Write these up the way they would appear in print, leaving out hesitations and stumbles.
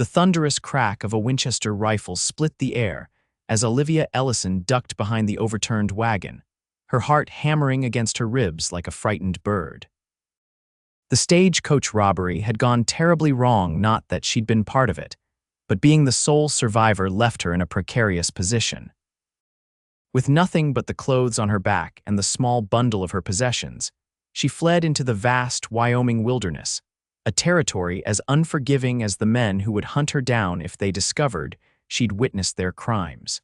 The thunderous crack of a Winchester rifle split the air as Olivia Ellison ducked behind the overturned wagon, her heart hammering against her ribs like a frightened bird. The stagecoach robbery had gone terribly wrong, not that she'd been part of it, but being the sole survivor left her in a precarious position. With nothing but the clothes on her back and the small bundle of her possessions, she fled into the vast Wyoming wilderness, a territory as unforgiving as the men who would hunt her down if they discovered she'd witnessed their crimes.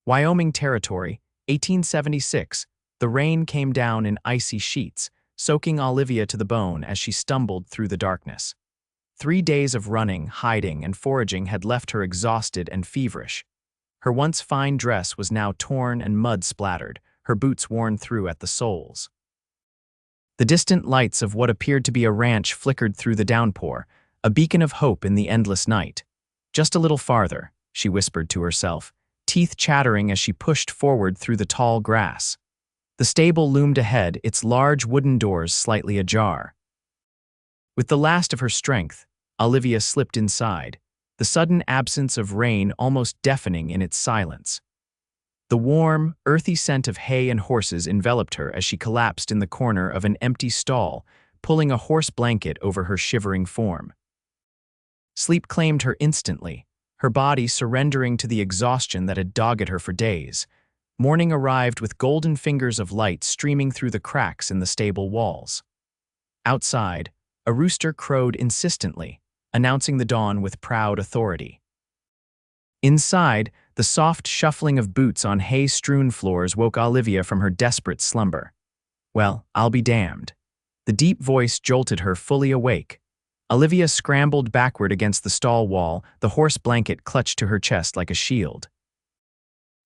Wyoming Territory, 1876, the rain came down in icy sheets, soaking Olivia to the bone as she stumbled through the darkness. 3 days of running, hiding, and foraging had left her exhausted and feverish. Her once fine dress was now torn and mud-splattered, her boots worn through at the soles. The distant lights of what appeared to be a ranch flickered through the downpour, a beacon of hope in the endless night. Just a little farther, she whispered to herself, teeth chattering as she pushed forward through the tall grass. The stable loomed ahead, its large wooden doors slightly ajar. With the last of her strength, Olivia slipped inside, the sudden absence of rain almost deafening in its silence. The warm, earthy scent of hay and horses enveloped her as she collapsed in the corner of an empty stall, pulling a horse blanket over her shivering form. Sleep claimed her instantly, her body surrendering to the exhaustion that had dogged her for days. Morning arrived with golden fingers of light streaming through the cracks in the stable walls. Outside, a rooster crowed insistently, announcing the dawn with proud authority. Inside, the soft shuffling of boots on hay-strewn floors woke Olivia from her desperate slumber. Well, I'll be damned. The deep voice jolted her fully awake. Olivia scrambled backward against the stall wall, the horse blanket clutched to her chest like a shield.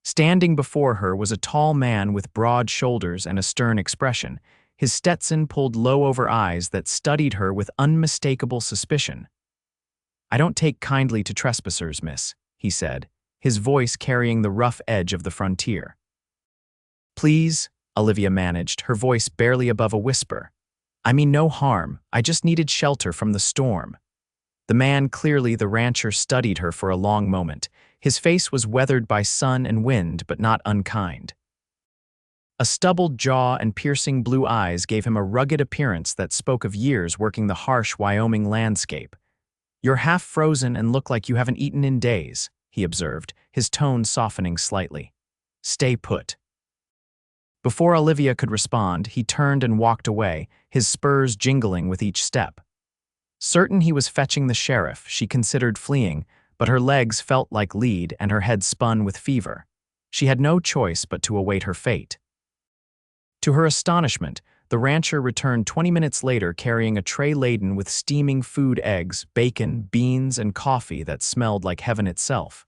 Standing before her was a tall man with broad shoulders and a stern expression, his Stetson pulled low over eyes that studied her with unmistakable suspicion. "I don't take kindly to trespassers, miss," he said, his voice carrying the rough edge of the frontier. "Please," Olivia managed, her voice barely above a whisper. "I mean no harm, I just needed shelter from the storm." The man, clearly the rancher, studied her for a long moment. His face was weathered by sun and wind, but not unkind. A stubbled jaw and piercing blue eyes gave him a rugged appearance that spoke of years working the harsh Wyoming landscape. "You're half frozen and look like you haven't eaten in days," he observed, his tone softening slightly. "Stay put." Before Olivia could respond, he turned and walked away, his spurs jingling with each step. Certain he was fetching the sheriff, she considered fleeing, but her legs felt like lead and her head spun with fever. She had no choice but to await her fate. To her astonishment, the rancher returned 20 minutes later carrying a tray laden with steaming food, eggs, bacon, beans, and coffee that smelled like heaven itself.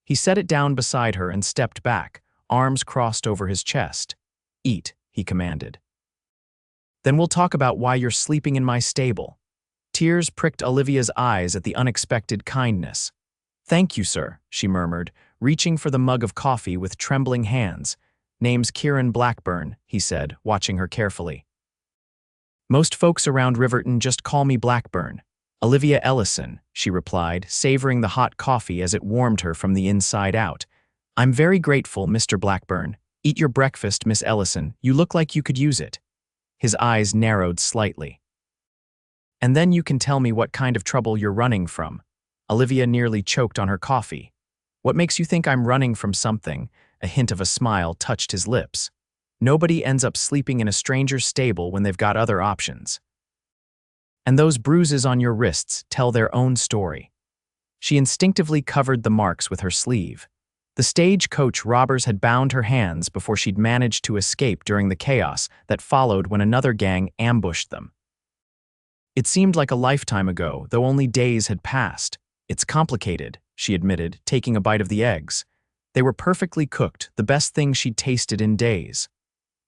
He set it down beside her and stepped back, arms crossed over his chest. "Eat," he commanded. "Then we'll talk about why you're sleeping in my stable." Tears pricked Olivia's eyes at the unexpected kindness. "Thank you, sir," she murmured, reaching for the mug of coffee with trembling hands. "Name's Kieran Blackburn," he said, watching her carefully. "Most folks around Riverton just call me Blackburn." "Olivia Ellison," she replied, savoring the hot coffee as it warmed her from the inside out. "I'm very grateful, Mr. Blackburn. Eat your breakfast, Miss Ellison. You look like you could use it." His eyes narrowed slightly. "And then you can tell me what kind of trouble you're running from." Olivia nearly choked on her coffee. "What makes you think I'm running from something?" A hint of a smile touched his lips. "Nobody ends up sleeping in a stranger's stable when they've got other options. And those bruises on your wrists tell their own story." She instinctively covered the marks with her sleeve. The stagecoach robbers had bound her hands before she'd managed to escape during the chaos that followed when another gang ambushed them. It seemed like a lifetime ago, though only days had passed. "It's complicated," she admitted, taking a bite of the eggs. They were perfectly cooked, the best thing she'd tasted in days.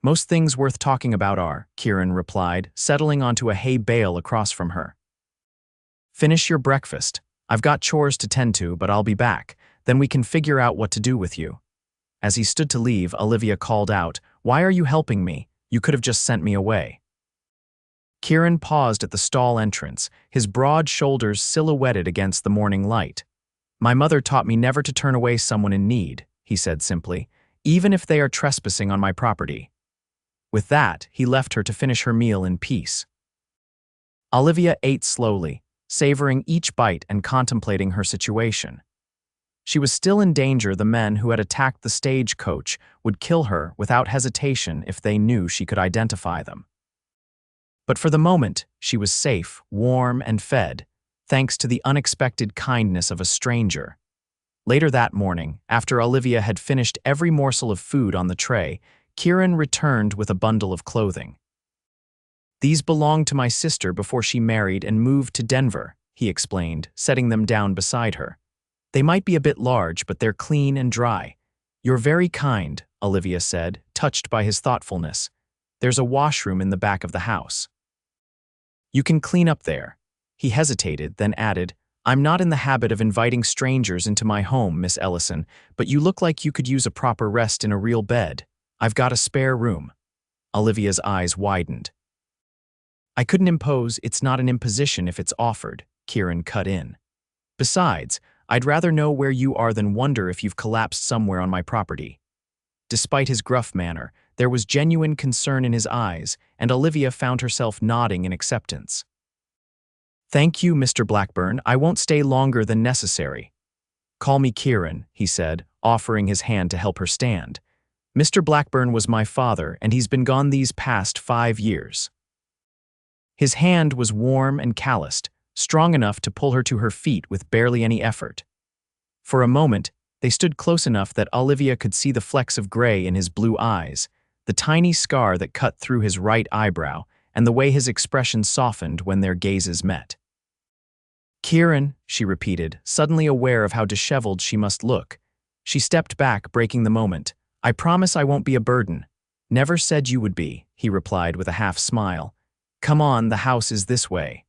"Most things worth talking about are," Kieran replied, settling onto a hay bale across from her. "Finish your breakfast. I've got chores to tend to, but I'll be back. Then we can figure out what to do with you." As he stood to leave, Olivia called out, "Why are you helping me? You could have just sent me away." Kieran paused at the stall entrance, his broad shoulders silhouetted against the morning light. "My mother taught me never to turn away someone in need," he said simply, "even if they are trespassing on my property." With that, he left her to finish her meal in peace. Olivia ate slowly, savoring each bite and contemplating her situation. She was still in danger. The men who had attacked the stagecoach would kill her without hesitation if they knew she could identify them. But for the moment, she was safe, warm, and fed, thanks to the unexpected kindness of a stranger. Later that morning, after Olivia had finished every morsel of food on the tray, Kieran returned with a bundle of clothing. "These belonged to my sister before she married and moved to Denver," he explained, setting them down beside her. "They might be a bit large, but they're clean and dry." "You're very kind," Olivia said, touched by his thoughtfulness. "There's a washroom in the back of the house. You can clean up there." He hesitated, then added, "I'm not in the habit of inviting strangers into my home, Miss Ellison, but you look like you could use a proper rest in a real bed. I've got a spare room." Olivia's eyes widened. "I couldn't impose. It's not an imposition if it's offered," Kieran cut in. "Besides, I'd rather know where you are than wonder if you've collapsed somewhere on my property." Despite his gruff manner, there was genuine concern in his eyes, and Olivia found herself nodding in acceptance. "Thank you, Mr. Blackburn. I won't stay longer than necessary." "Call me Kieran," he said, offering his hand to help her stand. "Mr. Blackburn was my father, and he's been gone these past 5 years." His hand was warm and calloused, strong enough to pull her to her feet with barely any effort. For a moment, they stood close enough that Olivia could see the flecks of gray in his blue eyes, the tiny scar that cut through his right eyebrow, and the way his expression softened when their gazes met. "Kieran," she repeated, suddenly aware of how disheveled she must look. She stepped back, breaking the moment. "I promise I won't be a burden." "Never said you would be," he replied with a half-smile. "Come on, the house is this way."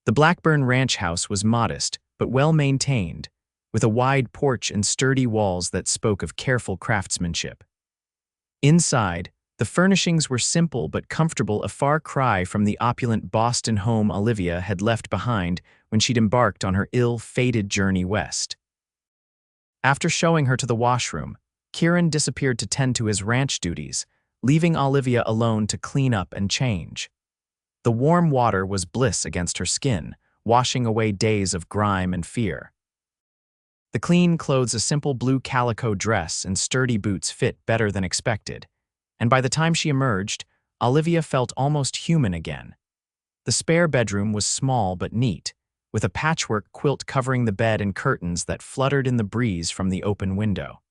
The Blackburn ranch house was modest, but well-maintained, with a wide porch and sturdy walls that spoke of careful craftsmanship. Inside, the furnishings were simple but comfortable, a far cry from the opulent Boston home Olivia had left behind when she'd embarked on her ill-fated journey west. After showing her to the washroom, Kieran disappeared to tend to his ranch duties, leaving Olivia alone to clean up and change. The warm water was bliss against her skin, washing away days of grime and fear. The clean clothes, a simple blue calico dress and sturdy boots, fit better than expected, and by the time she emerged, Olivia felt almost human again. The spare bedroom was small but neat, with a patchwork quilt covering the bed and curtains that fluttered in the breeze from the open window.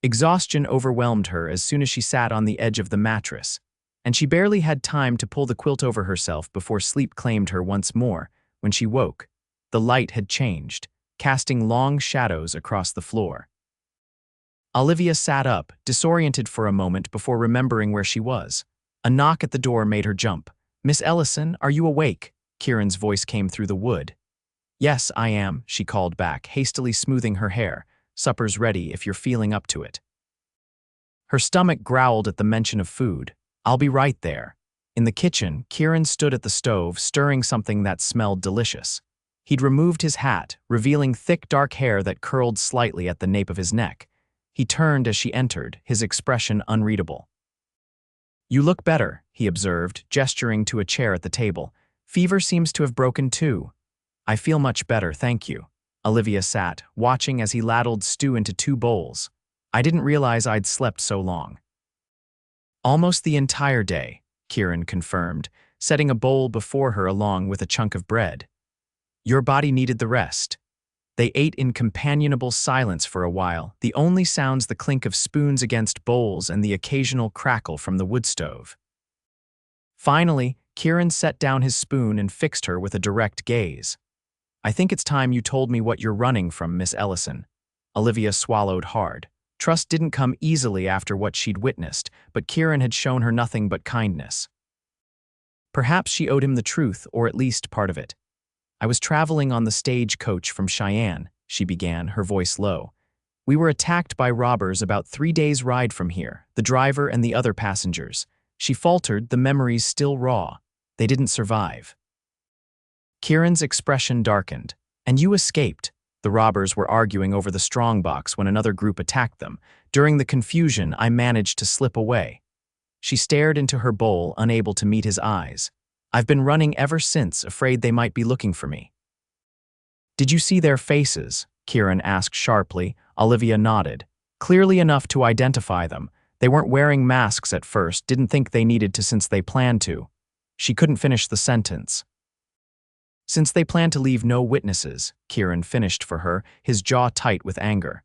Exhaustion overwhelmed her as soon as she sat on the edge of the mattress, and she barely had time to pull the quilt over herself before sleep claimed her once more. When she woke, the light had changed, casting long shadows across the floor. Olivia sat up, disoriented for a moment before remembering where she was. A knock at the door made her jump. "Miss Ellison, are you awake?" Kieran's voice came through the wood. "Yes, I am," she called back, hastily smoothing her hair. "Supper's ready if you're feeling up to it." Her stomach growled at the mention of food. "I'll be right there." In the kitchen, Kieran stood at the stove, stirring something that smelled delicious. He'd removed his hat, revealing thick dark hair that curled slightly at the nape of his neck. He turned as she entered, his expression unreadable. "You look better," he observed, gesturing to a chair at the table. "Fever seems to have broken too." "I feel much better, thank you." Olivia sat, watching as he ladled stew into 2 bowls. "I didn't realize I'd slept so long." "Almost the entire day," Kieran confirmed, setting a bowl before her along with a chunk of bread. "Your body needed the rest." They ate in companionable silence for a while, the only sounds the clink of spoons against bowls and the occasional crackle from the wood stove. Finally, Kieran set down his spoon and fixed her with a direct gaze. "I think it's time you told me what you're running from, Miss Ellison." Olivia swallowed hard. Trust didn't come easily after what she'd witnessed, but Kieran had shown her nothing but kindness. Perhaps she owed him the truth, or at least part of it. "I was traveling on the stagecoach from Cheyenne," she began, her voice low. "We were attacked by robbers about 3 days' ride from here, the driver and the other passengers. She faltered, the memories still raw. They didn't survive. Kieran's expression darkened. And you escaped. The robbers were arguing over the strongbox when another group attacked them. During the confusion, I managed to slip away. She stared into her bowl, unable to meet his eyes. I've been running ever since, afraid they might be looking for me. Did you see their faces? Kieran asked sharply. Olivia nodded. Clearly enough to identify them. They weren't wearing masks at first, didn't think they needed to since they planned to. She couldn't finish the sentence. Since they planned to leave no witnesses, Kieran finished for her, his jaw tight with anger.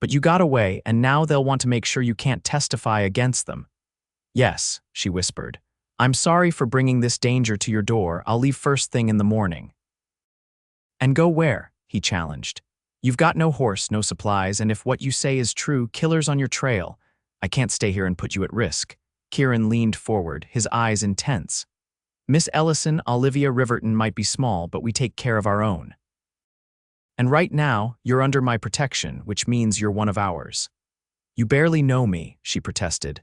But you got away, and now they'll want to make sure you can't testify against them. Yes, she whispered. I'm sorry for bringing this danger to your door. I'll leave first thing in the morning. And go where? He challenged. You've got no horse, no supplies, and if what you say is true, killers on your trail. I can't stay here and put you at risk. Kieran leaned forward, his eyes intense. Miss Ellison, Olivia Riverton might be small, but we take care of our own. And right now, you're under my protection, which means you're one of ours. You barely know me, she protested.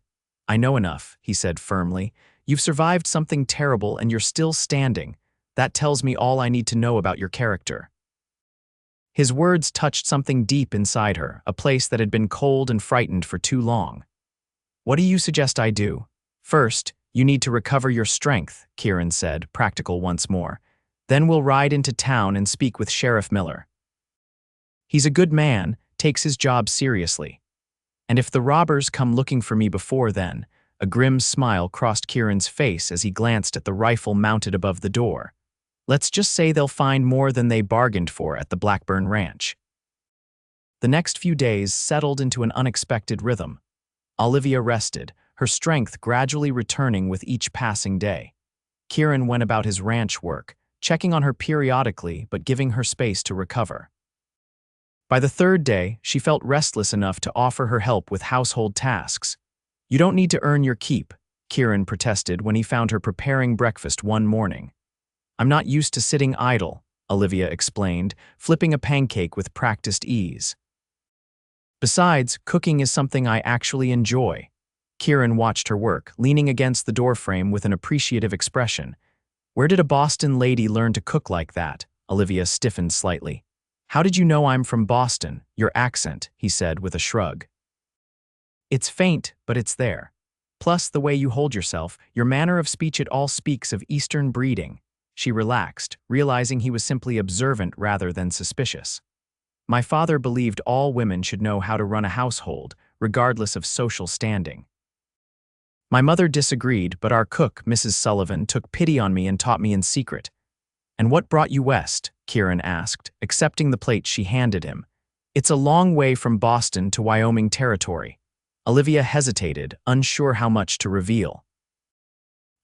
I know enough, he said firmly. You've survived something terrible and you're still standing. That tells me all I need to know about your character. His words touched something deep inside her, a place that had been cold and frightened for too long. What do you suggest I do? First, you need to recover your strength, Kieran said, practical once more. Then we'll ride into town and speak with Sheriff Miller. He's a good man, takes his job seriously. And if the robbers come looking for me before then, a grim smile crossed Kieran's face as he glanced at the rifle mounted above the door. Let's just say they'll find more than they bargained for at the Blackburn Ranch. The next few days settled into an unexpected rhythm. Olivia rested, her strength gradually returning with each passing day. Kieran went about his ranch work, checking on her periodically but giving her space to recover. By the third day, she felt restless enough to offer her help with household tasks. You don't need to earn your keep, Kieran protested when he found her preparing breakfast one morning. I'm not used to sitting idle, Olivia explained, flipping a pancake with practiced ease. Besides, cooking is something I actually enjoy. Kieran watched her work, leaning against the doorframe with an appreciative expression. Where did a Boston lady learn to cook like that? Olivia stiffened slightly. How did you know I'm from Boston? Your accent, he said with a shrug. It's faint, but it's there. Plus, the way you hold yourself, your manner of speech, it all speaks of Eastern breeding. She relaxed, realizing he was simply observant rather than suspicious. My father believed all women should know how to run a household, regardless of social standing. My mother disagreed, but our cook, Mrs. Sullivan, took pity on me and taught me in secret. And what brought you west? Kieran asked, accepting the plate she handed him. It's a long way from Boston to Wyoming Territory. Olivia hesitated, unsure how much to reveal.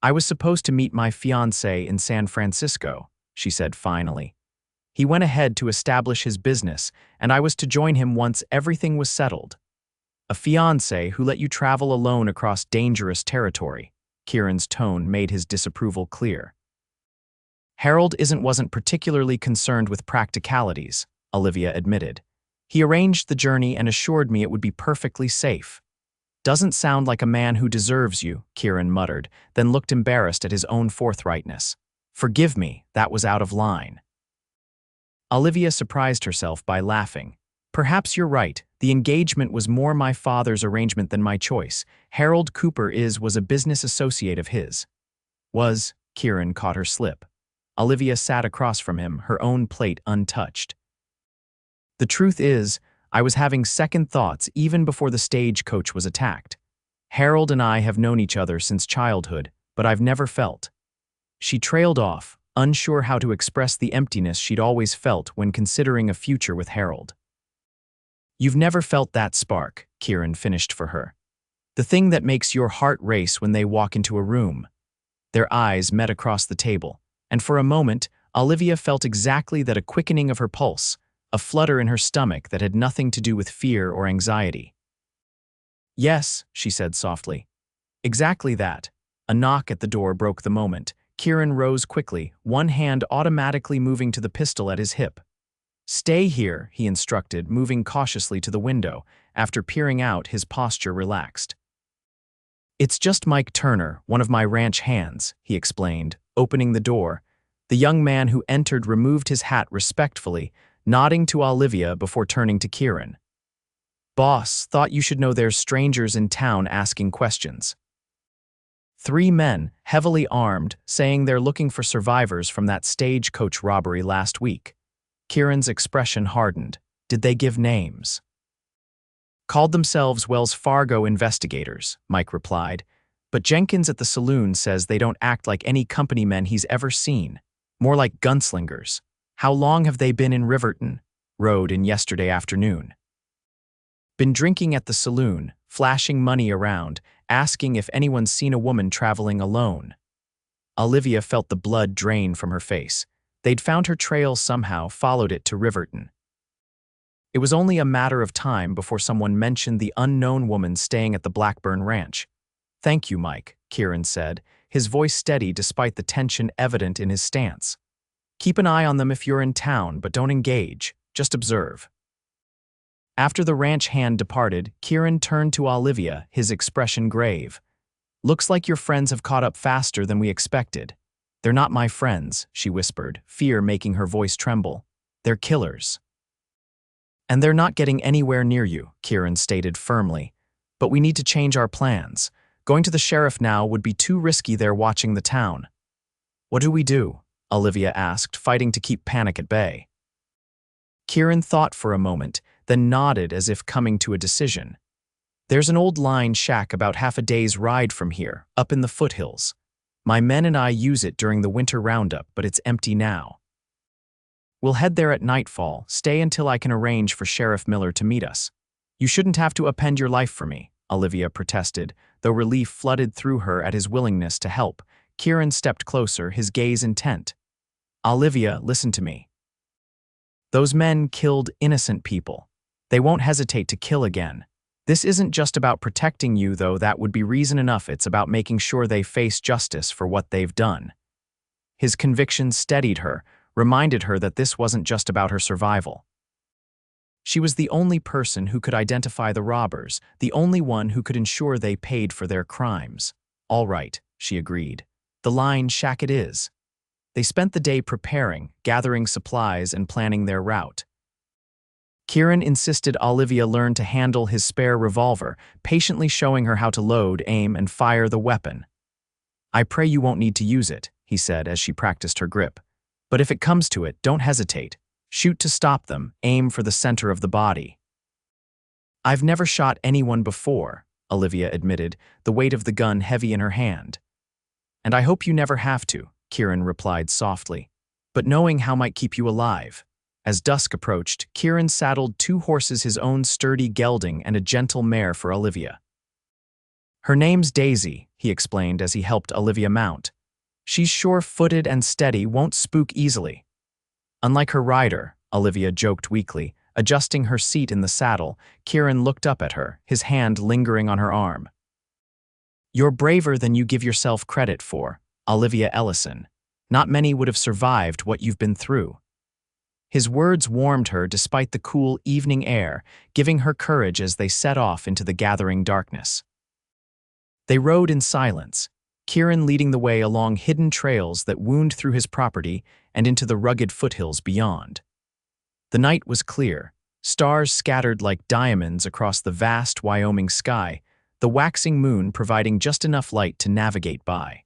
I was supposed to meet my fiancé in San Francisco, she said finally. He went ahead to establish his business, and I was to join him once everything was settled. A fiancé who let you travel alone across dangerous territory. Kieran's tone made his disapproval clear. Harold wasn't particularly concerned with practicalities, Olivia admitted. He arranged the journey and assured me it would be perfectly safe. Doesn't sound like a man who deserves you, Kieran muttered, then looked embarrassed at his own forthrightness. Forgive me, that was out of line. Olivia surprised herself by laughing. Perhaps you're right. The engagement was more my father's arrangement than my choice. Harold Cooper was a business associate of his. Kieran caught her slip. Olivia sat across from him, her own plate untouched. The truth is, I was having second thoughts even before the stagecoach was attacked. Harold and I have known each other since childhood, but I've never felt. She trailed off, unsure how to express the emptiness she'd always felt when considering a future with Harold. You've never felt that spark, Kieran finished for her. The thing that makes your heart race when they walk into a room. Their eyes met across the table, and for a moment, Olivia felt exactly that, a quickening of her pulse, a flutter in her stomach that had nothing to do with fear or anxiety. Yes, she said softly. Exactly that. A knock at the door broke the moment. Kieran rose quickly, one hand automatically moving to the pistol at his hip. Stay here, he instructed, moving cautiously to the window. After peering out, his posture relaxed. It's just Mike Turner, one of my ranch hands, he explained, opening the door. The young man who entered removed his hat respectfully, nodding to Olivia before turning to Kieran. Boss, thought you should know there's strangers in town asking questions. 3 men, heavily armed, saying they're looking for survivors from that stagecoach robbery last week. Kieran's expression hardened. Did they give names? Called themselves Wells Fargo investigators, Mike replied. But Jenkins at the saloon says they don't act like any company men he's ever seen. More like gunslingers. How long have they been in Riverton? Road in yesterday afternoon. Been drinking at the saloon, flashing money around, asking if anyone's seen a woman traveling alone. Olivia felt the blood drain from her face. They'd found her trail somehow, followed it to Riverton. It was only a matter of time before someone mentioned the unknown woman staying at the Blackburn ranch. Thank you, Mike, Kieran said, his voice steady despite the tension evident in his stance. Keep an eye on them if you're in town, but don't engage, just observe. After the ranch hand departed, Kieran turned to Olivia, his expression grave. Looks like your friends have caught up faster than we expected. They're not my friends, she whispered, fear making her voice tremble. They're killers. And they're not getting anywhere near you, Kieran stated firmly. But we need to change our plans. Going to the sheriff now would be too risky there watching the town. What do we do? Olivia asked, fighting to keep panic at bay. Kieran thought for a moment, then nodded as if coming to a decision. There's an old line shack about half a day's ride from here, up in the foothills. My men and I use it during the winter roundup, but it's empty now. We'll head there at nightfall, stay until I can arrange for Sheriff Miller to meet us. You shouldn't have to append your life for me, Olivia protested, though relief flooded through her at his willingness to help. Kieran stepped closer, his gaze intent. Olivia, listen to me. Those men killed innocent people. They won't hesitate to kill again. This isn't just about protecting you, though that would be reason enough. It's about making sure they face justice for what they've done. His conviction steadied her, reminded her that this wasn't just about her survival. She was the only person who could identify the robbers, the only one who could ensure they paid for their crimes. All right, she agreed. The line shack it is. They spent the day preparing, gathering supplies, and planning their route. Kieran insisted Olivia learn to handle his spare revolver, patiently showing her how to load, aim, and fire the weapon. I pray you won't need to use it, he said as she practiced her grip. But if it comes to it, don't hesitate. Shoot to stop them, aim for the center of the body. I've never shot anyone before, Olivia admitted, the weight of the gun heavy in her hand. And I hope you never have to, Kieran replied softly. But knowing how might keep you alive. As dusk approached, Kieran saddled 2 horses, his own sturdy gelding and a gentle mare for Olivia. Her name's Daisy, he explained as he helped Olivia mount. She's sure-footed and steady, won't spook easily. Unlike her rider, Olivia joked weakly, adjusting her seat in the saddle. Kieran looked up at her, his hand lingering on her arm. You're braver than you give yourself credit for, Olivia Ellison. Not many would have survived what you've been through. His words warmed her despite the cool evening air, giving her courage as they set off into the gathering darkness. They rode in silence, Kieran leading the way along hidden trails that wound through his property and into the rugged foothills beyond. The night was clear, stars scattered like diamonds across the vast Wyoming sky, the waxing moon providing just enough light to navigate by.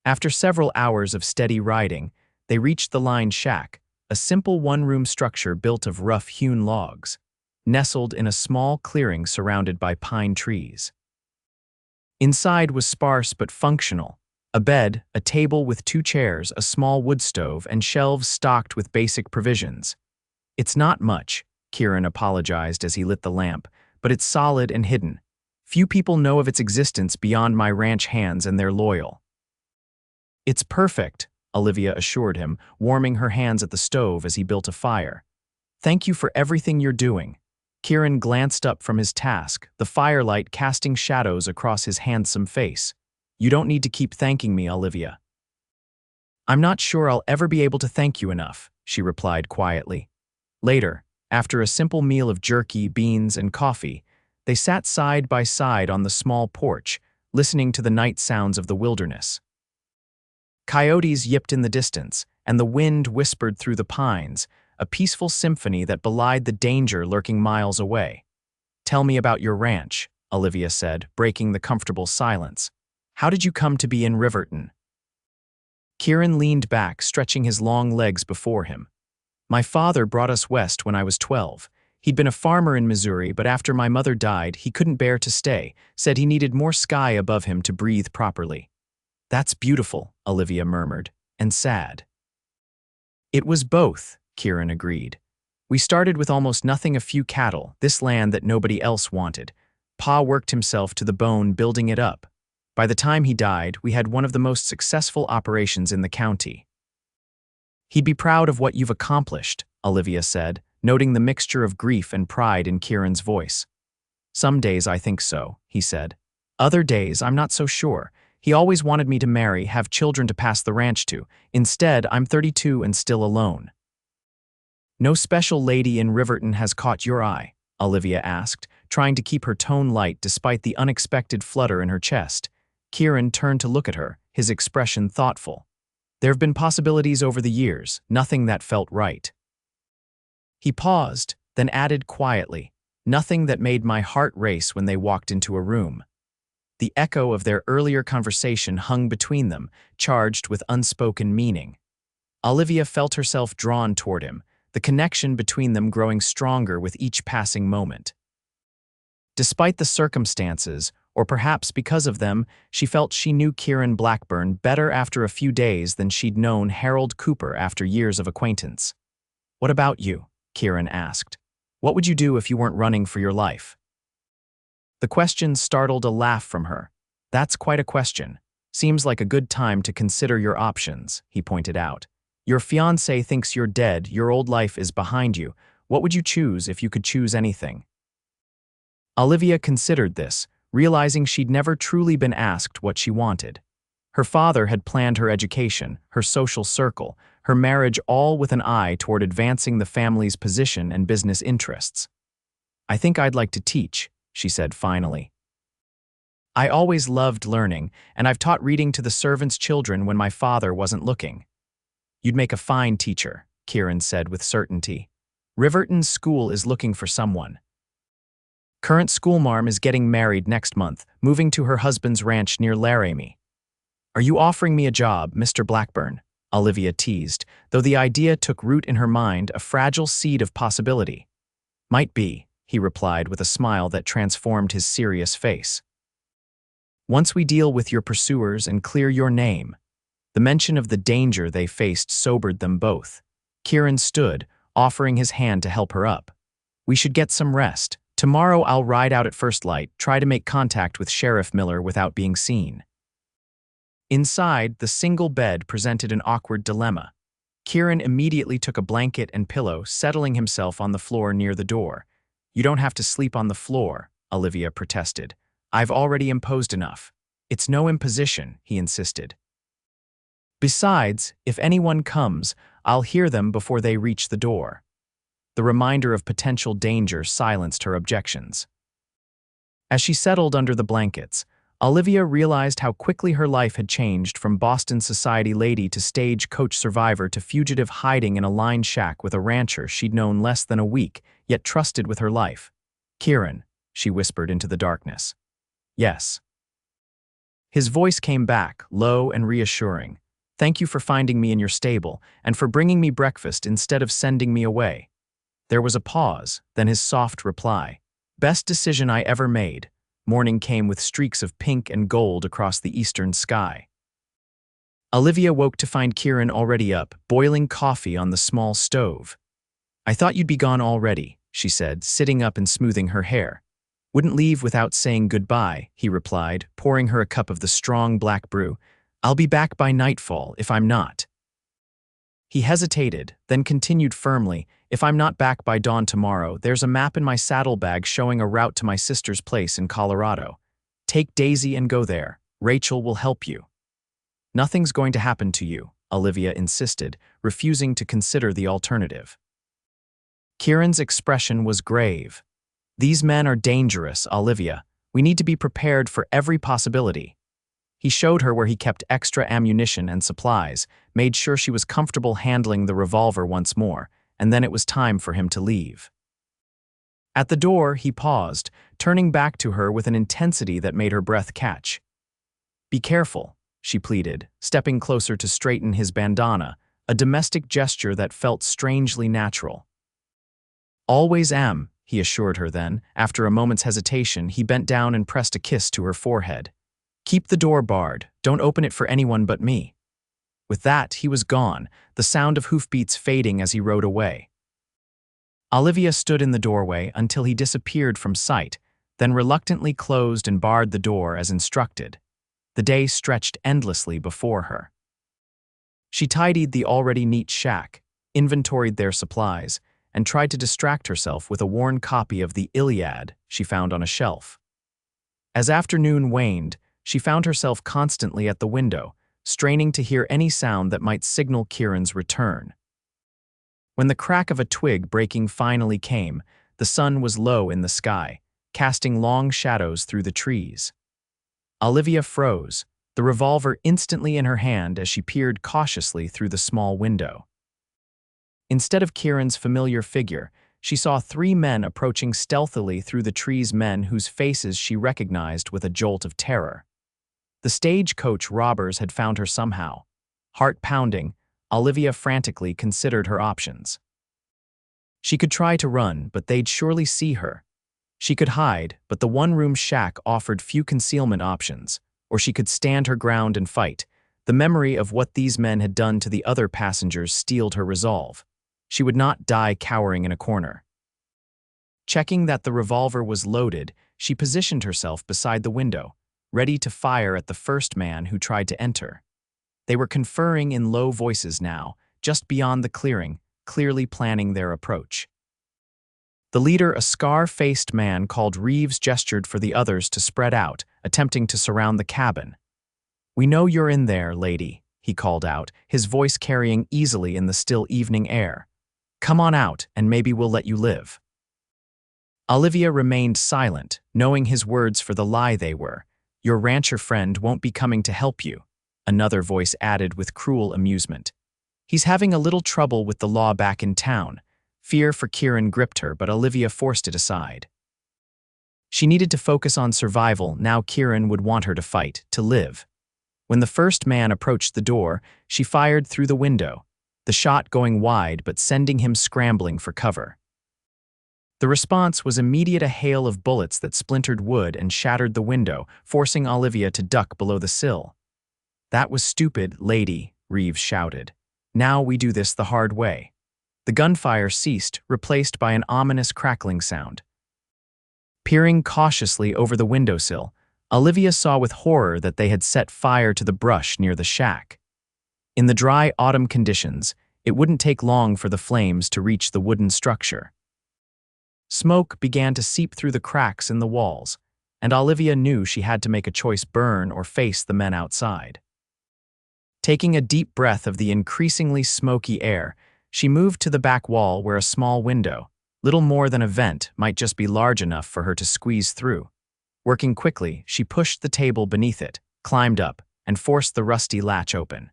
After several hours of steady riding, they reached the line shack, a simple one-room structure built of rough-hewn logs, nestled in a small clearing surrounded by pine trees. Inside was sparse but functional, a bed, a table with 2 chairs, a small wood stove, and shelves stocked with basic provisions. It's not much, Kieran apologized as he lit the lamp, but it's solid and hidden. Few people know of its existence beyond my ranch hands, and they're loyal. It's perfect, Olivia assured him, warming her hands at the stove as he built a fire. Thank you for everything you're doing. Kieran glanced up from his task, the firelight casting shadows across his handsome face. You don't need to keep thanking me, Olivia. I'm not sure I'll ever be able to thank you enough, she replied quietly. Later, after a simple meal of jerky, beans, and coffee, they sat side by side on the small porch, listening to the night sounds of the wilderness. Coyotes yipped in the distance, and the wind whispered through the pines, a peaceful symphony that belied the danger lurking miles away. "Tell me about your ranch," Olivia said, breaking the comfortable silence. "How did you come to be in Riverton?" Kieran leaned back, stretching his long legs before him. "My father brought us west when I was 12. He'd been a farmer in Missouri, but after my mother died, he couldn't bear to stay, said he needed more sky above him to breathe properly." "That's beautiful," Olivia murmured, "and sad." "It was both," Kieran agreed. "We started with almost nothing, a few cattle, this land that nobody else wanted. Pa worked himself to the bone building it up. By the time he died, we had one of the most successful operations in the county." "He'd be proud of what you've accomplished," Olivia said, noting the mixture of grief and pride in Kieran's voice. "Some days I think so," he said. "Other days I'm not so sure. He always wanted me to marry, have children to pass the ranch to. Instead, I'm 32 and still alone." "No special lady in Riverton has caught your eye?" Olivia asked, trying to keep her tone light despite the unexpected flutter in her chest. Kieran turned to look at her, his expression thoughtful. "There have been possibilities over the years, nothing that felt right." He paused, then added quietly, "Nothing that made my heart race when they walked into a room." The echo of their earlier conversation hung between them, charged with unspoken meaning. Olivia felt herself drawn toward him, the connection between them growing stronger with each passing moment. Despite the circumstances, or perhaps because of them, she felt she knew Kieran Blackburn better after a few days than she'd known Harold Cooper after years of acquaintance. "What about you?" Kieran asked. "What would you do if you weren't running for your life?" The question startled a laugh from her. "That's quite a question. Seems like a good time to consider your options," he pointed out. "Your fiancé thinks you're dead, your old life is behind you. What would you choose if you could choose anything?" Olivia considered this, realizing she'd never truly been asked what she wanted. Her father had planned her education, her social circle, her marriage, all with an eye toward advancing the family's position and business interests. "I think I'd like to teach," she said finally. "I always loved learning, and I've taught reading to the servants' children when my father wasn't looking." "You'd make a fine teacher," Kieran said with certainty. "Riverton's school is looking for someone. Current schoolmarm is getting married next month, moving to her husband's ranch near Laramie." "Are you offering me a job, Mr. Blackburn?" Olivia teased, though the idea took root in her mind, a fragile seed of possibility. "Might be," he replied with a smile that transformed his serious face. "Once we deal with your pursuers and clear your name." The mention of the danger they faced sobered them both. Kieran stood, offering his hand to help her up. "We should get some rest. Tomorrow I'll ride out at first light, try to make contact with Sheriff Miller without being seen." Inside, the single bed presented an awkward dilemma. Kieran immediately took a blanket and pillow, settling himself on the floor near the door. "You don't have to sleep on the floor," Olivia protested. "I've already imposed enough." "It's no imposition," he insisted. "Besides, if anyone comes, I'll hear them before they reach the door." The reminder of potential danger silenced her objections. As she settled under the blankets, Olivia realized how quickly her life had changed from Boston society lady to stagecoach survivor to fugitive hiding in a line shack with a rancher she'd known less than a week, yet trusted with her life. "Kieran," she whispered into the darkness. "Yes." His voice came back, low and reassuring. "Thank you for finding me in your stable, and for bringing me breakfast instead of sending me away." There was a pause, then his soft reply. "Best decision I ever made." Morning came with streaks of pink and gold across the eastern sky. Olivia woke to find Kieran already up, boiling coffee on the small stove. "I thought you'd be gone already," she said, sitting up and smoothing her hair. "Wouldn't leave without saying goodbye," he replied, pouring her a cup of the strong black brew. "I'll be back by nightfall if I'm not." He hesitated, then continued firmly, "If I'm not back by dawn tomorrow, there's a map in my saddlebag showing a route to my sister's place in Colorado. Take Daisy and go there. Rachel will help you." "Nothing's going to happen to you," Olivia insisted, refusing to consider the alternative. Kieran's expression was grave. "These men are dangerous, Olivia. We need to be prepared for every possibility." He showed her where he kept extra ammunition and supplies, made sure she was comfortable handling the revolver once more, and then it was time for him to leave. At the door, he paused, turning back to her with an intensity that made her breath catch. "Be careful," she pleaded, stepping closer to straighten his bandana, a domestic gesture that felt strangely natural. "Always am," he assured her then. After a moment's hesitation, he bent down and pressed a kiss to her forehead. "Keep the door barred. Don't open it for anyone but me." With that, he was gone, the sound of hoofbeats fading as he rode away. Olivia stood in the doorway until he disappeared from sight, then reluctantly closed and barred the door as instructed. The day stretched endlessly before her. She tidied the already neat shack, inventoried their supplies, and tried to distract herself with a worn copy of the Iliad she found on a shelf. As afternoon waned, she found herself constantly at the window, straining to hear any sound that might signal Kieran's return. When the crack of a twig breaking finally came, the sun was low in the sky, casting long shadows through the trees. Olivia froze, the revolver instantly in her hand as she peered cautiously through the small window. Instead of Kieran's familiar figure, she saw 3 men approaching stealthily through the trees, men whose faces she recognized with a jolt of terror. The stagecoach robbers had found her somehow. Heart pounding, Olivia frantically considered her options. She could try to run, but they'd surely see her. She could hide, but the one-room shack offered few concealment options, or she could stand her ground and fight. The memory of what these men had done to the other passengers steeled her resolve. She would not die cowering in a corner. Checking that the revolver was loaded, she positioned herself beside the window, ready to fire at the first man who tried to enter. They were conferring in low voices now, just beyond the clearing, clearly planning their approach. The leader, a scar-faced man called Reeves, gestured for the others to spread out, attempting to surround the cabin. "We know you're in there, lady," he called out, his voice carrying easily in the still evening air. "Come on out, and maybe we'll let you live." Olivia remained silent, knowing his words for the lie they were. "Your rancher friend won't be coming to help you," another voice added with cruel amusement. "He's having a little trouble with the law back in town." Fear for Kieran gripped her, but Olivia forced it aside. She needed to focus on survival. Now Kieran would want her to fight, to live. When the first man approached the door, she fired through the window, the shot going wide but sending him scrambling for cover. The response was immediate, a hail of bullets that splintered wood and shattered the window, forcing Olivia to duck below the sill. "That was stupid, lady," Reeves shouted. "Now we do this the hard way." The gunfire ceased, replaced by an ominous crackling sound. Peering cautiously over the windowsill, Olivia saw with horror that they had set fire to the brush near the shack. In the dry autumn conditions, it wouldn't take long for the flames to reach the wooden structure. Smoke began to seep through the cracks in the walls, and Olivia knew she had to make a choice: burn or face the men outside. Taking a deep breath of the increasingly smoky air, she moved to the back wall where a small window, little more than a vent, might just be large enough for her to squeeze through. Working quickly, she pushed the table beneath it, climbed up, and forced the rusty latch open.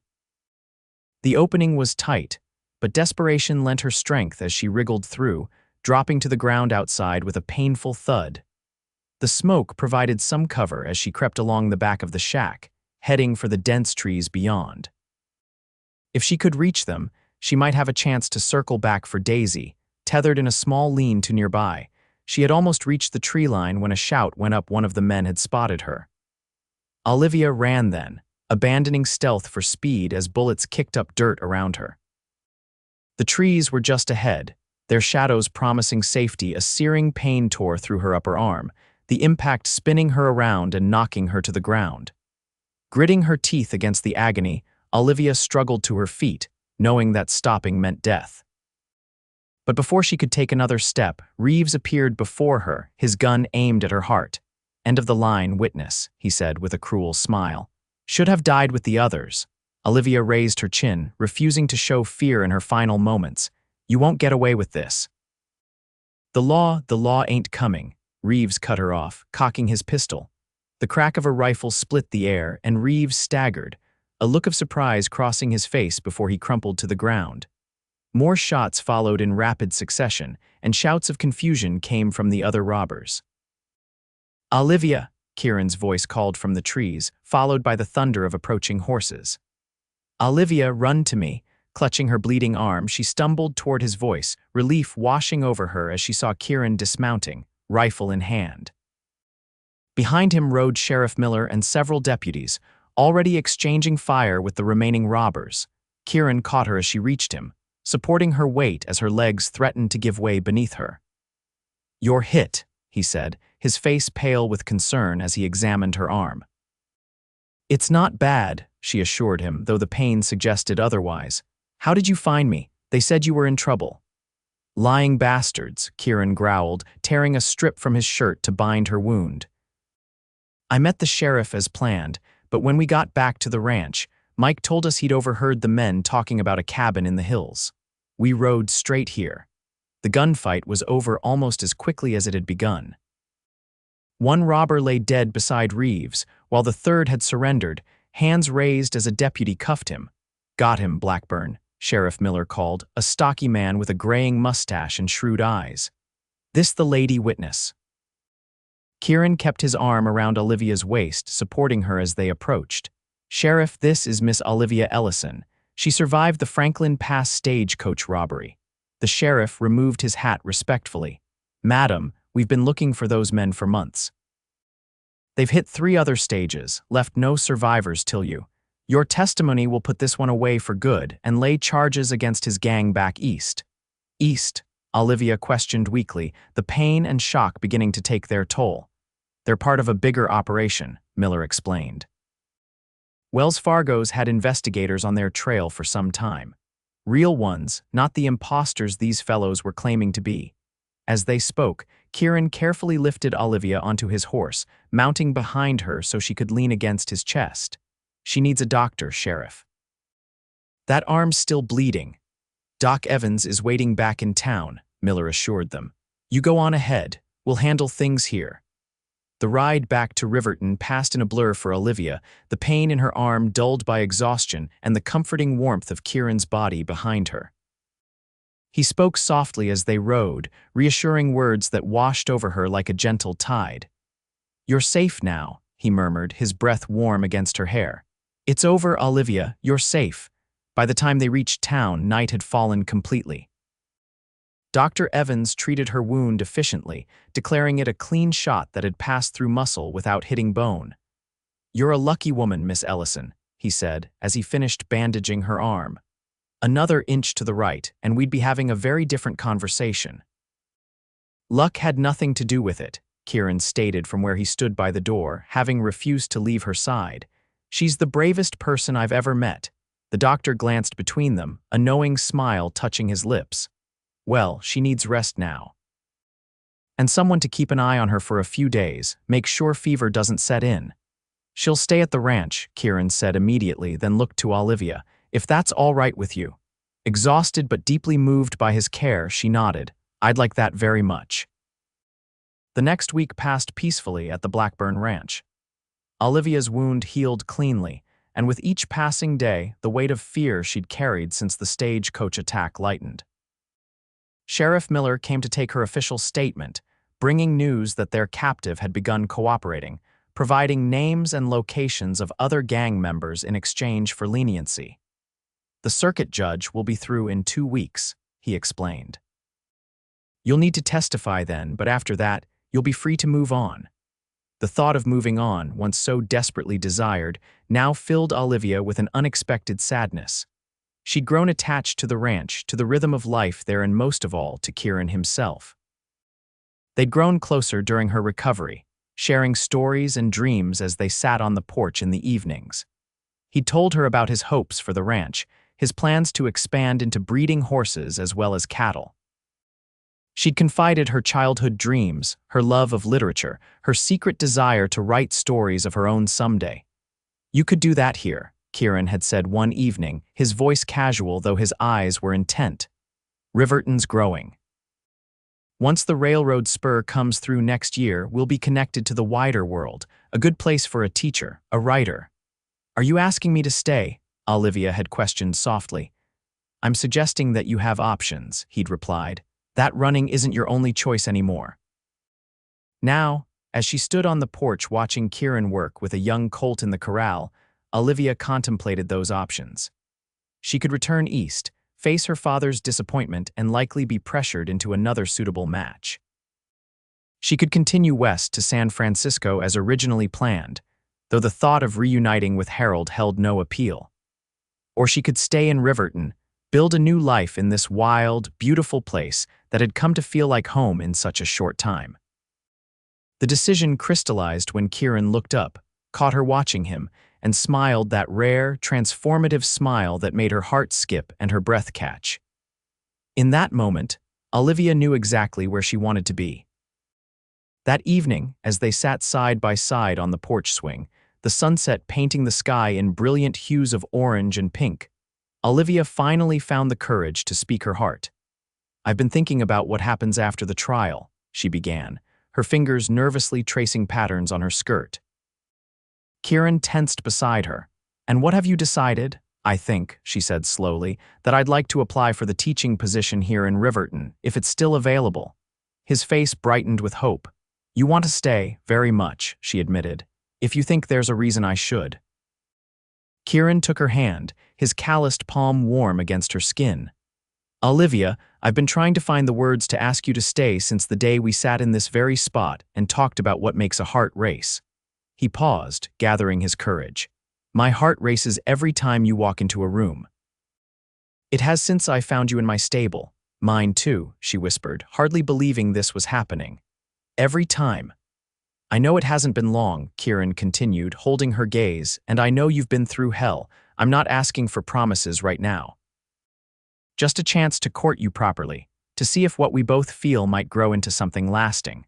The opening was tight, but desperation lent her strength as she wriggled through, dropping to the ground outside with a painful thud. The smoke provided some cover as she crept along the back of the shack, heading for the dense trees beyond. If she could reach them, she might have a chance to circle back for Daisy, tethered in a small lean-to nearby. She had almost reached the tree line when a shout went up. One of the men had spotted her. Olivia ran then, abandoning stealth for speed as bullets kicked up dirt around her. The trees were just ahead, their shadows promising safety. A searing pain tore through her upper arm, the impact spinning her around and knocking her to the ground. Gritting her teeth against the agony, Olivia struggled to her feet, knowing that stopping meant death. But before she could take another step, Reeves appeared before her, his gun aimed at her heart. "End of the line, witness," he said with a cruel smile. "Should have died with the others." Olivia raised her chin, refusing to show fear in her final moments. "You won't get away with this." The law ain't coming," Reeves cut her off, cocking his pistol. The crack of a rifle split the air, and Reeves staggered, a look of surprise crossing his face before he crumpled to the ground. More shots followed in rapid succession, and shouts of confusion came from the other robbers. "Olivia!" Kieran's voice called from the trees, followed by the thunder of approaching horses. "Olivia, run to me!" Clutching her bleeding arm, she stumbled toward his voice, relief washing over her as she saw Kieran dismounting, rifle in hand. Behind him rode Sheriff Miller and several deputies, already exchanging fire with the remaining robbers. Kieran caught her as she reached him, supporting her weight as her legs threatened to give way beneath her. "You're hit," he said, his face pale with concern as he examined her arm. "It's not bad," she assured him, though the pain suggested otherwise. "How did you find me? They said you were in trouble." "Lying bastards," Kieran growled, tearing a strip from his shirt to bind her wound. "I met the sheriff as planned, but when we got back to the ranch, Mike told us he'd overheard the men talking about a cabin in the hills. We rode straight here. The gunfight was over almost as quickly as it had begun. One robber lay dead beside Reeves, while the third had surrendered, hands raised as a deputy cuffed him. Got him, Blackburn," Sheriff Miller called, a stocky man with a graying mustache and shrewd eyes. "This the lady witness." Kieran kept his arm around Olivia's waist, supporting her as they approached. "Sheriff, this is Miss Olivia Ellison. She survived the Franklin Pass stagecoach robbery." The sheriff removed his hat respectfully. "Madam, we've been looking for those men for months. They've hit 3 other stages, left no survivors till you. Your testimony will put this one away for good and lay charges against his gang back east." "East?" Olivia questioned weakly, the pain and shock beginning to take their toll. "They're part of a bigger operation," Miller explained. Wells Fargo's had investigators on their trail for some time. Real ones, not the imposters these fellows were claiming to be. As they spoke, Kieran carefully lifted Olivia onto his horse, mounting behind her so she could lean against his chest. "She needs a doctor, Sheriff." "That arm's still bleeding. Doc Evans is waiting back in town," Miller assured them. "You go on ahead. We'll handle things here." The ride back to Riverton passed in a blur for Olivia, the pain in her arm dulled by exhaustion and the comforting warmth of Kieran's body behind her. He spoke softly as they rode, reassuring words that washed over her like a gentle tide. "You're safe now," he murmured, his breath warm against her hair. "It's over, Olivia, you're safe." By the time they reached town, night had fallen completely. Dr. Evans treated her wound efficiently, declaring it a clean shot that had passed through muscle without hitting bone. "You're a lucky woman, Miss Ellison," he said, as he finished bandaging her arm. "Another inch to the right, and we'd be having a very different conversation." "Luck had nothing to do with it," Kieran stated from where he stood by the door, having refused to leave her side. "She's the bravest person I've ever met." The doctor glanced between them, a knowing smile touching his lips. "Well, she needs rest now. And someone to keep an eye on her for a few days, make sure fever doesn't set in." "She'll stay at the ranch," Kieran said immediately, then looked to Olivia. "If that's all right with you." Exhausted but deeply moved by his care, she nodded. "I'd like that very much." The next week passed peacefully at the Blackburn Ranch. Olivia's wound healed cleanly, and with each passing day, the weight of fear she'd carried since the stagecoach attack lightened. Sheriff Miller came to take her official statement, bringing news that their captive had begun cooperating, providing names and locations of other gang members in exchange for leniency. "The circuit judge will be through in 2 weeks," he explained. "You'll need to testify then, but after that, you'll be free to move on." The thought of moving on, once so desperately desired, now filled Olivia with an unexpected sadness. She'd grown attached to the ranch, to the rhythm of life there, and most of all, to Kieran himself. They'd grown closer during her recovery, sharing stories and dreams as they sat on the porch in the evenings. He'd told her about his hopes for the ranch, his plans to expand into breeding horses as well as cattle. She'd confided her childhood dreams, her love of literature, her secret desire to write stories of her own someday. "You could do that here," Kieran had said one evening, his voice casual though his eyes were intent. "Riverton's growing. Once the railroad spur comes through next year, we'll be connected to the wider world, a good place for a teacher, a writer. Are you asking me to stay? Olivia had questioned softly. I'm suggesting that you have options, he'd replied. That running isn't your only choice anymore. Now, as she stood on the porch watching Kieran work with a young colt in the corral, Olivia contemplated those options. She could return east, face her father's disappointment, and likely be pressured into another suitable match. She could continue west to San Francisco as originally planned, though the thought of reuniting with Harold held no appeal. Or she could stay in Riverton, build a new life in this wild, beautiful place that had come to feel like home in such a short time. The decision crystallized when Kieran looked up, caught her watching him, and smiled that rare, transformative smile that made her heart skip and her breath catch. In that moment, Olivia knew exactly where she wanted to be. That evening, as they sat side by side on the porch swing, the sunset painting the sky in brilliant hues of orange and pink, Olivia finally found the courage to speak her heart. I've been thinking about what happens after the trial, she began, her fingers nervously tracing patterns on her skirt. Kieran tensed beside her. And what have you decided? I think, she said slowly, that I'd like to apply for the teaching position here in Riverton, if it's still available. His face brightened with hope. You want to stay, very much, she admitted. If you think there's a reason I should. Kieran took her hand, his calloused palm warm against her skin. Olivia, I've been trying to find the words to ask you to stay since the day we sat in this very spot and talked about what makes a heart race. He paused, gathering his courage. My heart races every time you walk into a room. It has since I found you in my stable. Mine too, she whispered, hardly believing this was happening. Every time. I know it hasn't been long, Kieran continued, holding her gaze, and I know you've been through hell. I'm not asking for promises right now. Just a chance to court you properly, to see if what we both feel might grow into something lasting.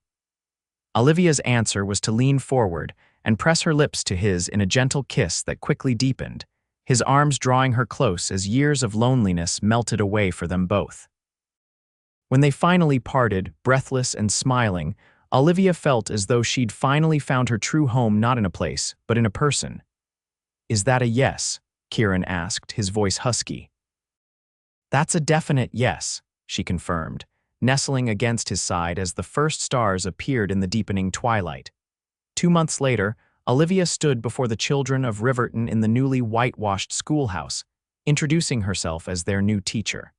Olivia's answer was to lean forward and press her lips to his in a gentle kiss that quickly deepened, his arms drawing her close as years of loneliness melted away for them both. When they finally parted, breathless and smiling, Olivia felt as though she'd finally found her true home not in a place, but in a person. Is that a yes? Kieran asked, his voice husky. That's a definite yes, she confirmed, nestling against his side as the first stars appeared in the deepening twilight. 2 months later, Olivia stood before the children of Riverton in the newly whitewashed schoolhouse, introducing herself as their new teacher.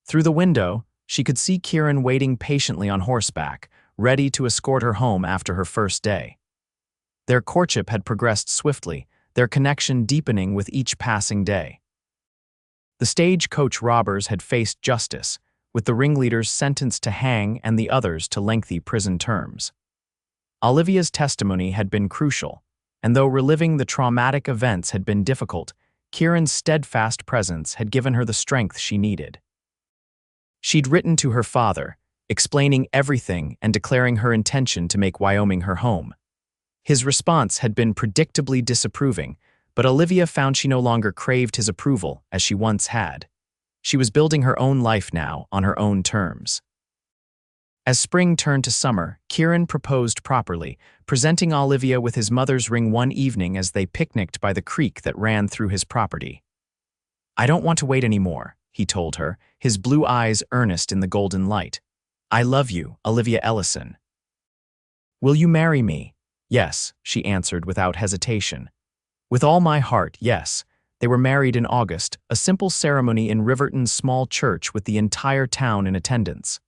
Through the window, she could see Kieran waiting patiently on horseback, ready to escort her home after her first day. Their courtship had progressed swiftly, their connection deepening with each passing day. The stagecoach robbers had faced justice, with the ringleaders sentenced to hang and the others to lengthy prison terms. Olivia's testimony had been crucial, and though reliving the traumatic events had been difficult, Kieran's steadfast presence had given her the strength she needed. She'd written to her father, explaining everything and declaring her intention to make Wyoming her home. His response had been predictably disapproving, but Olivia found she no longer craved his approval as she once had. She was building her own life now on her own terms. As spring turned to summer, Kieran proposed properly, presenting Olivia with his mother's ring one evening as they picnicked by the creek that ran through his property. I don't want to wait anymore, he told her, his blue eyes earnest in the golden light. I love you, Olivia Ellison. Will you marry me? Yes, she answered without hesitation. With all my heart, yes. They were married in August, a simple ceremony in Riverton's small church with the entire town in attendance.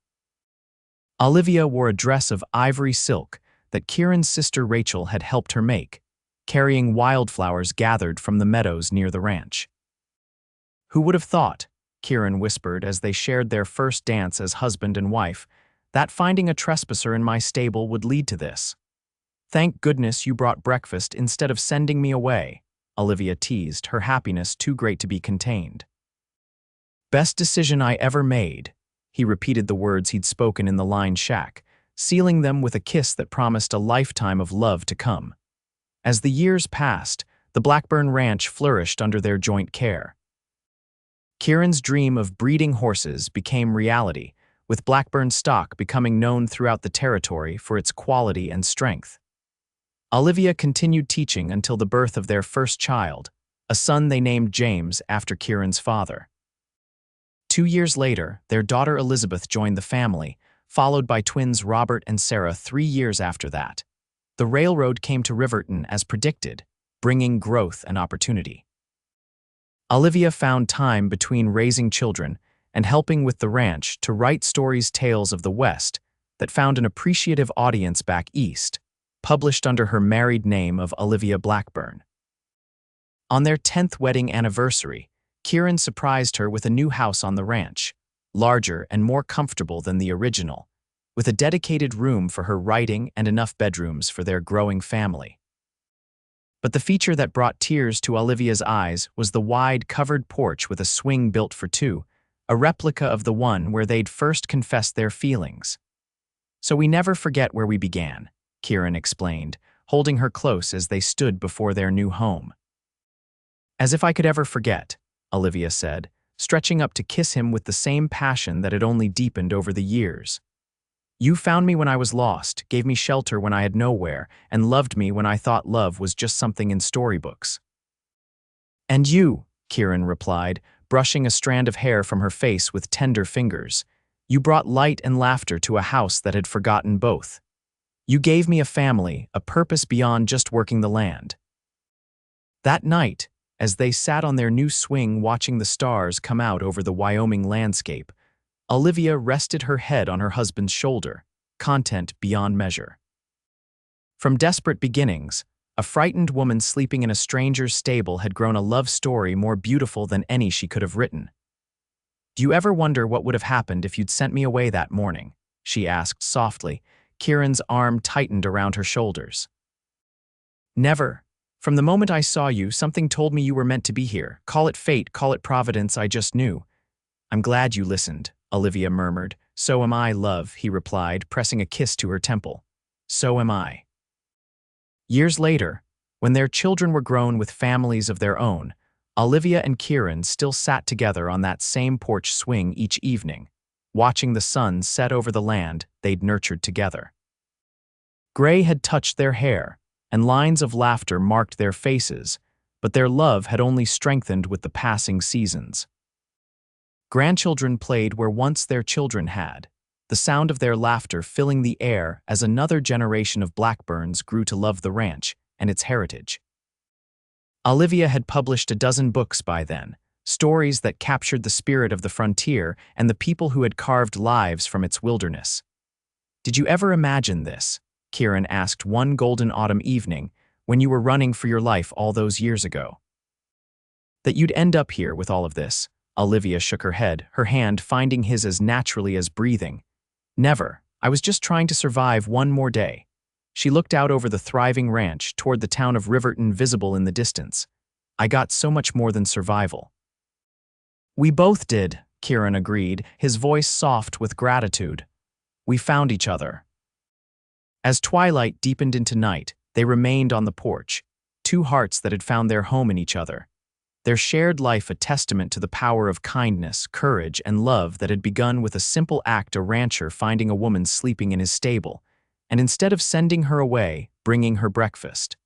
Olivia wore a dress of ivory silk that Kieran's sister Rachel had helped her make, carrying wildflowers gathered from the meadows near the ranch. Who would have thought, Kieran whispered as they shared their first dance as husband and wife, that finding a trespasser in my stable would lead to this? Thank goodness you brought breakfast instead of sending me away, Olivia teased, her happiness too great to be contained. Best decision I ever made. He repeated the words he'd spoken in the lined shack, sealing them with a kiss that promised a lifetime of love to come. As the years passed, the Blackburn ranch flourished under their joint care. Kieran's dream of breeding horses became reality with Blackburn stock becoming known throughout the territory for its quality and strength. Olivia continued teaching until the birth of their first child, a son they named James after Kieran's father. 2 years later, their daughter Elizabeth joined the family, followed by twins Robert and Sarah 3 years after that. The railroad came to Riverton as predicted, bringing growth and opportunity. Olivia found time between raising children and helping with the ranch to write stories tales of the West that found an appreciative audience back east, published under her married name of Olivia Blackburn. On their 10th wedding anniversary, Kieran surprised her with a new house on the ranch, larger and more comfortable than the original, with a dedicated room for her writing and enough bedrooms for their growing family. But the feature that brought tears to Olivia's eyes was the wide, covered porch with a swing built for two, a replica of the one where they'd first confessed their feelings. "So we never forget where we began," Kieran explained, holding her close as they stood before their new home. "As if I could ever forget," Olivia said, stretching up to kiss him with the same passion that had only deepened over the years. "You found me when I was lost, gave me shelter when I had nowhere, and loved me when I thought love was just something in storybooks." "And you," Kieran replied, brushing a strand of hair from her face with tender fingers, "you brought light and laughter to a house that had forgotten both. You gave me a family, a purpose beyond just working the land." That night, as they sat on their new swing watching the stars come out over the Wyoming landscape, Olivia rested her head on her husband's shoulder, content beyond measure. From desperate beginnings, a frightened woman sleeping in a stranger's stable had grown a love story more beautiful than any she could have written. "Do you ever wonder what would have happened if you'd sent me away that morning?" she asked softly. Kieran's arm tightened around her shoulders. "Never. From the moment I saw you, something told me you were meant to be here. Call it fate, call it providence, I just knew." "I'm glad you listened," Olivia murmured. "So am I, love," he replied, pressing a kiss to her temple. "So am I." Years later, when their children were grown with families of their own, Olivia and Kieran still sat together on that same porch swing each evening, watching the sun set over the land they'd nurtured together. Gray had touched their hair, and lines of laughter marked their faces, but their love had only strengthened with the passing seasons. Grandchildren played where once their children had, the sound of their laughter filling the air as another generation of Blackburns grew to love the ranch and its heritage. Olivia had published a dozen books by then, stories that captured the spirit of the frontier and the people who had carved lives from its wilderness. "Did you ever imagine this?" Kieran asked one golden autumn evening when you were running for your life all those years ago. "That you'd end up here with all of this?" Olivia shook her head, her hand finding his as naturally as breathing. "Never. I was just trying to survive one more day." She looked out over the thriving ranch toward the town of Riverton visible in the distance. "I got so much more than survival." "We both did," Kieran agreed, his voice soft with gratitude. "We found each other." As twilight deepened into night, they remained on the porch, two hearts that had found their home in each other. Their shared life a testament to the power of kindness, courage, and love that had begun with a simple act: a rancher finding a woman sleeping in his stable, and instead of sending her away, bringing her breakfast.